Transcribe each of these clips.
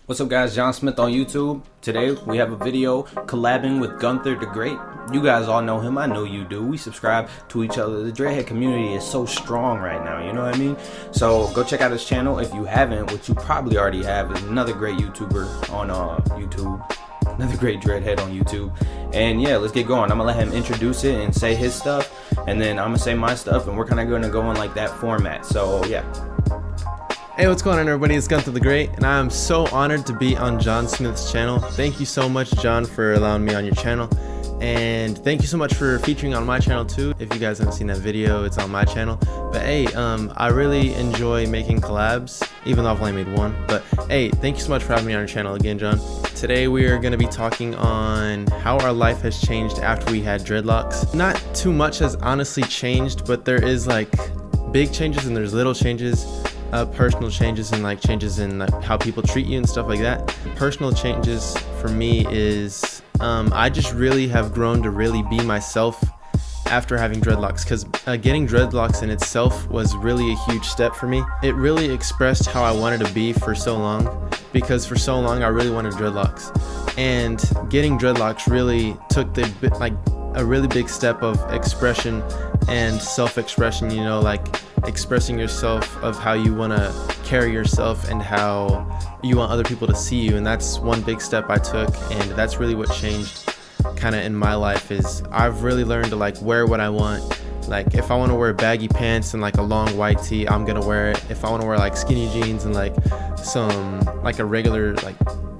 What's up guys, Jonsmith on YouTube. Today we have a video collabing with Gunther the Great. You guys all know him, I know you do. We subscribe to each other. The dreadhead community is so strong right now, you know what I mean? So go check out his channel if you haven't, which you probably already have. Is another great YouTuber on YouTube. Another great dreadhead on YouTube. And yeah, let's get going. I'm gonna let him introduce it and say his stuff, and then I'm gonna say my stuff, and we're kind of gonna go in like that format. So yeah. Hey, what's going on everybody? It's Gunther the Great, and I'm so honored to be on John Smith's channel. Thank you so much, John, for allowing me on your channel. And thank you so much for featuring on my channel too. If you guys haven't seen that video, it's on my channel. But hey, I really enjoy making collabs, even though I've only made one. But hey, thank you so much for having me on your channel again, John. Today we are going to be talking on how our life has changed after we had dreadlocks. Not too much has honestly changed, but there is like big changes and there's little changes. Personal changes and like changes in like how people treat you and stuff like that. Personal changes for me is I just really have grown to really be myself after having dreadlocks, because getting dreadlocks in itself was really a huge step for me. It really expressed how I wanted to be for so long, because for so long I really wanted dreadlocks, and getting dreadlocks really took a really big step of expression and self-expression, you know, like expressing yourself of how you want to carry yourself and how you want other people to see you. And that's one big step I took, and that's really what changed kind of in my life. Is I've really learned to like wear what I want. Like if I want to wear baggy pants and like a long white tee, I'm gonna wear it. If I want to wear like skinny jeans and like some like a regular like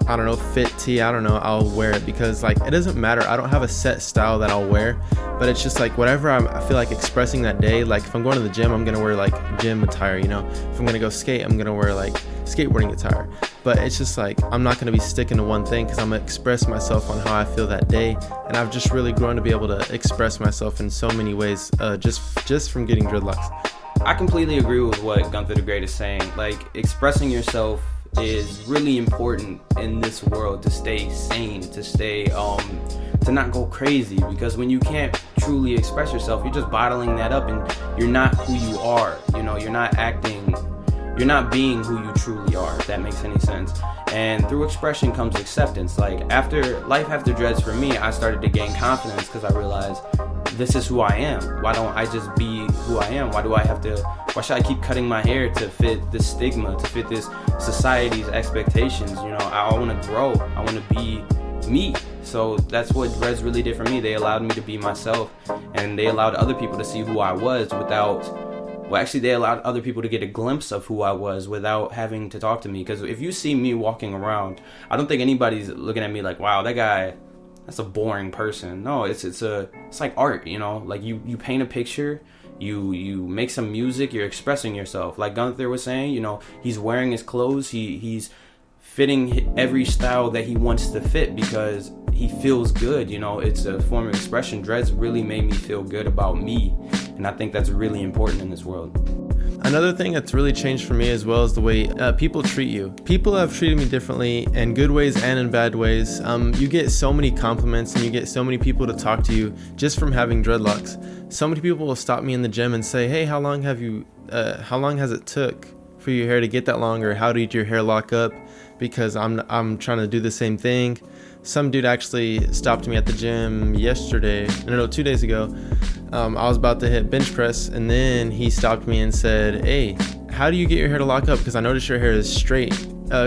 I don't know, fit tee, I don't know, I'll wear it, because like it doesn't matter. I don't have a set style that I'll wear, but it's just like whatever I feel like expressing that day. Like if I'm going to the gym, I'm gonna wear like gym attire, you know. If I'm gonna go skate, I'm gonna wear like skateboarding attire. But it's just like I'm not gonna be sticking to one thing, because I'm gonna express myself on how I feel that day. And I've just really grown to be able to express myself in so many ways, just from getting dreadlocks. I completely agree with what Gunther the Great is saying. Like expressing yourself is really important in this world, to stay sane, to stay to not go crazy, because when you can't truly express yourself, you're just bottling that up and you're not who you are, you know. You're not being who you truly are, if that makes any sense. And through expression comes acceptance. Like life after dreads for me, I started to gain confidence, because I realized this is who I am. Why don't I just be who I am? Why should I keep cutting my hair to fit this stigma, to fit this society's expectations? You know, I want to grow. I want to be me. So that's what dreads really did for me. They allowed me to be myself, and they allowed other people to see who I was they allowed other people to get a glimpse of who I was without having to talk to me. Because if you see me walking around, I don't think anybody's looking at me like, wow, that guy, that's a boring person. No, it's like art, you know. Like you paint a picture, you make some music, you're expressing yourself. Like Gunther was saying, you know, he's wearing his clothes, he's fitting every style that he wants to fit because he feels good, you know. It's a form of expression. Dreads really made me feel good about me, and I think that's really important in this world. Another thing that's really changed for me as well is the way people treat you. People have treated me differently in good ways and in bad ways. You get so many compliments and you get so many people to talk to you just from having dreadlocks. So many people will stop me in the gym and say, hey, how long has it took for your hair to get that long, or how did your hair lock up? Because I'm trying to do the same thing. Some dude actually stopped me at the gym 2 days ago. I was about to hit bench press, and then he stopped me and said, hey, how do you get your hair to lock up? Because I noticed your hair is straight,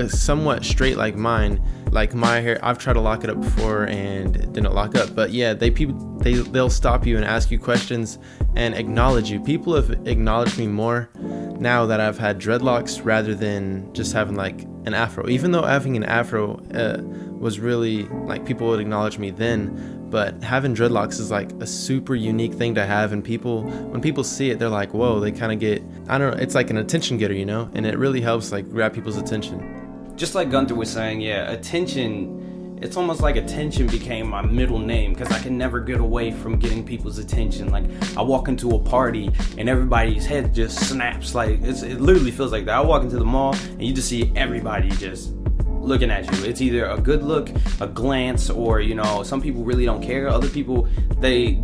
somewhat straight like mine. Like my hair, I've tried to lock it up before and it didn't lock up. But yeah, they'll stop you and ask you questions and acknowledge you. People have acknowledged me more now that I've had dreadlocks rather than just having like an afro. Even though having an afro was really like, people would acknowledge me then, but having dreadlocks is like a super unique thing to have, and when people see it, they're like, whoa, they kind of get, I don't know, it's like an attention getter, you know, and it really helps like grab people's attention. Just like Gunther was saying, yeah, attention, it's almost like attention became my middle name, because I can never get away from getting people's attention. Like I walk into a party and everybody's head just snaps. Like it literally feels like that. I walk into the mall and you just see everybody just looking at you. It's either a good look, a glance, or, you know, some people really don't care. Other people, I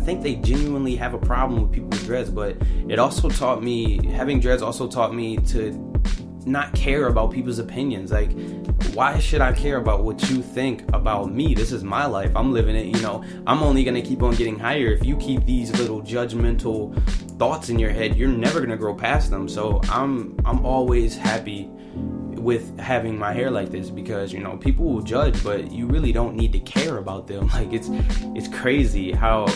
think they genuinely have a problem with people with dreads. But it also taught me, having dreads also taught me to not care about people's opinions. Like, why should I care about what you think about me? This is my life. I'm living it, you know. I'm only gonna keep on getting higher. If you keep these little judgmental thoughts in your head, you're never gonna grow past them. So I'm always happy with having my hair like this, because, you know, people will judge, but you really don't need to care about them. Like, it's crazy how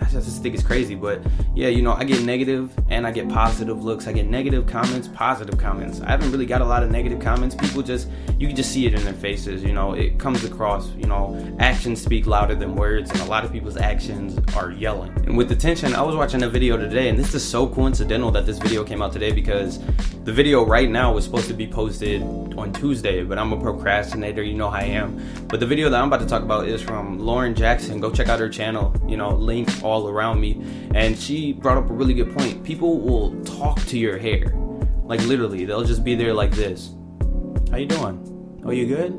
I just think it's crazy. But yeah, you know, I get negative and I get positive looks. I get negative comments, positive comments. I haven't really got a lot of negative comments. People just, you can just see it in their faces, you know. It comes across, you know, actions speak louder than words, and a lot of people's actions are yelling. And with the tension, I was watching a video today, and this is so coincidental that this video came out today, because the video right now was supposed to be posted on Tuesday, but I'm a procrastinator, you know how I am. But the video that I'm about to talk about is from Lauren Jackson. Go check out her channel, you know, link all around me. And she brought up a really good point. People will talk to your hair, like literally, they'll just be there like this. How you doing? Oh, you good?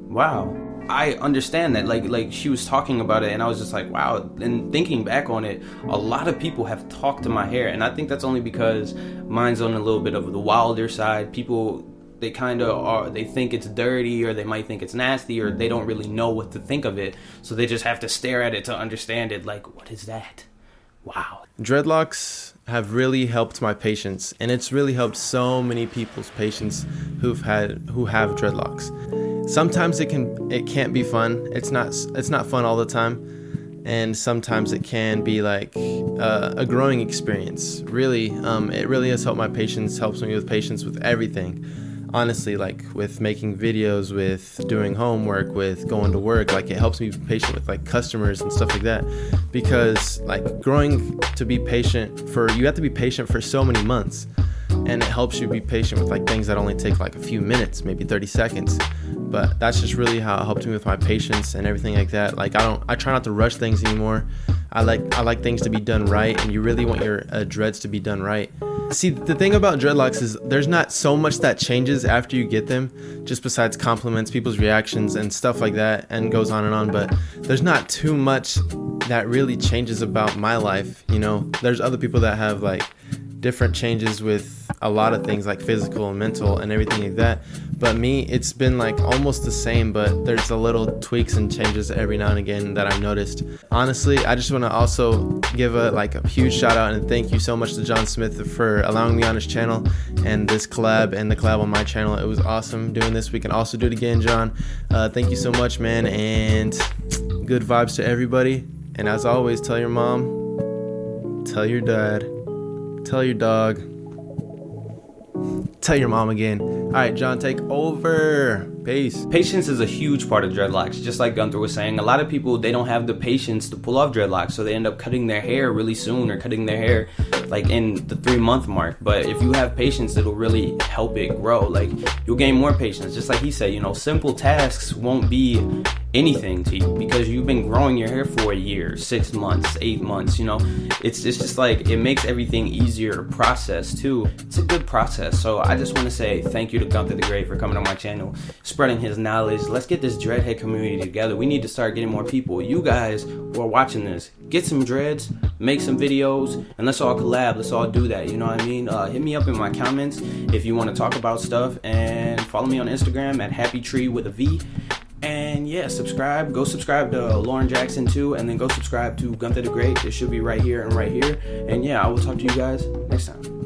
Wow. I understand that, like she was talking about it, and I was just like, wow. And thinking back on it, a lot of people have talked to my hair, and I think that's only because mine's on a little bit of the wilder side. People, they kind of are, they think it's dirty, or they might think it's nasty, or they don't really know what to think of it, so they just have to stare at it to understand it. Like, what is that? Wow. Dreadlocks have really helped my patience, and it's really helped so many people's patience who have dreadlocks. Sometimes it can't be fun. It's not fun all the time, and sometimes it can be like a growing experience. Really, it really has helped my patience. Helps me with patience with everything. Honestly, like with making videos, with doing homework, with going to work. Like, it helps me be patient with like customers and stuff like that, because like growing to be patient you have to be patient for so many months, and it helps you be patient with like things that only take like a few minutes, maybe 30 seconds. But that's just really how it helped me with my patience and everything like that. Like, I try not to rush things anymore. I like things to be done right, and you really want your dreads to be done right. See, the thing about dreadlocks is there's not so much that changes after you get them, just besides compliments, people's reactions, and stuff like that, and goes on and on. But there's not too much that really changes about my life, you know. There's other people that have like different changes with a lot of things, like physical and mental and everything like that. But me, it's been like almost the same, but there's a little tweaks and changes every now and again that I've noticed. Honestly, I just want to also give a huge shout out and thank you so much to John Smith for allowing me on his channel, and this collab and the collab on my channel. It was awesome doing this. We can also do it again, John. Thank you so much, man, and good vibes to everybody. And as always, tell your mom, tell your dad, tell your dog, tell your mom again. All right, John, take over. Peace. Patience is a huge part of dreadlocks. Just like Gunther was saying, a lot of people, they don't have the patience to pull off dreadlocks, so they end up cutting their hair really soon, or cutting their hair like in the 3-month mark. But if you have patience, it'll really help it grow. Like, you'll gain more patience. Just like he said, you know, simple tasks won't be anything to you because you've been growing your hair for a year, 6 months, 8 months. You know, it's just like, it makes everything easier to process too. It's a good process. So I just want to say thank you to Gunther the Great for coming on my channel, spreading his knowledge. Let's get this dreadhead community together. We need to start getting more people. You guys who are watching this, get some dreads, make some videos, and let's all collab. Let's all do that, you know what I mean? Hit me up in my comments if you want to talk about stuff, and follow me on Instagram at happytree with a V. And yeah, subscribe. Go subscribe to Lauren Jackson too, and then go subscribe to Gunther the Great. It should be right here and right here. And yeah, I will talk to you guys next time.